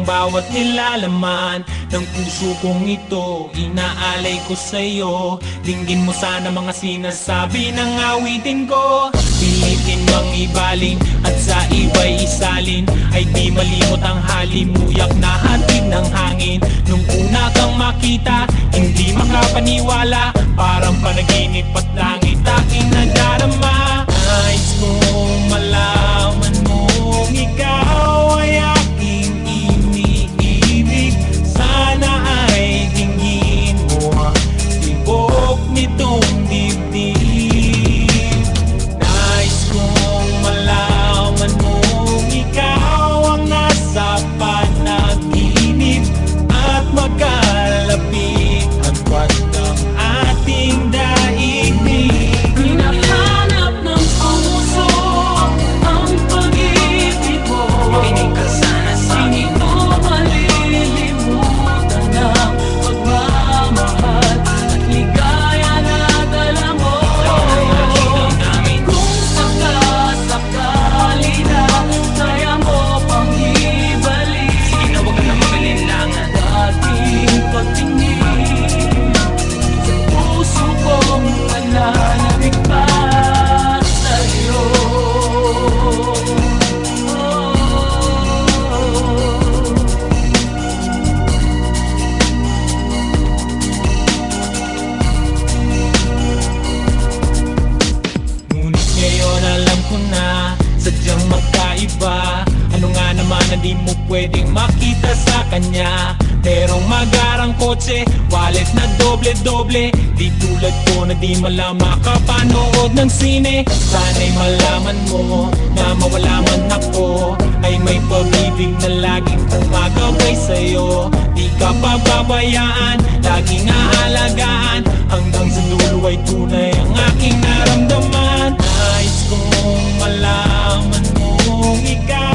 ang bawat nilalaman ng puso kong ito, inaalay ko sa'yo. Dinggin mo sana mga sinasabi ng awitin ko. Pilitin mang ibalin at sa iba'y isalin, ay di malimot ang halimuyak na hatid ng hangin. Nung una kang makita, hindi makapaniwala, parang panaginip at langit aking nadarama. Nais kong malaman mong ikaw ay aking iniibig. Sana ay tingin mo ang tibok nitong dibdib. Nais kong malaman mong ikaw ang nasa panaginip at magkalapit hanggat ng ating daigdig. Hinahanap ng puso ang pag-ibig mo. Makinig ka sana sa Hindi akin. mo malilimutan ang pagmamahal at ligaya na dala mo. Kung sakasakali na kaya mo pang ibalik, Sige na, huwag ka na mag-alinlangan. dating pagtingin sa puso kong mananabik pa sa'yo. Ngunit ngayon alam ko na sadyang magkaiba. Ano nga naman na di mo pwedeng makita sa kanya? Merong magarang kotse, wallet na doble-doble. Di tulad ko na di malam makapanood ng sine. Sana'y malaman mo na mawala man ako, ay may pag-ibig na laging gumagabay sa'yo. Di ka pababayaan, laging aalagaan, hanggang sa dulo ay tunay ang aking naramdaman. Nais kong malaman mong ikaw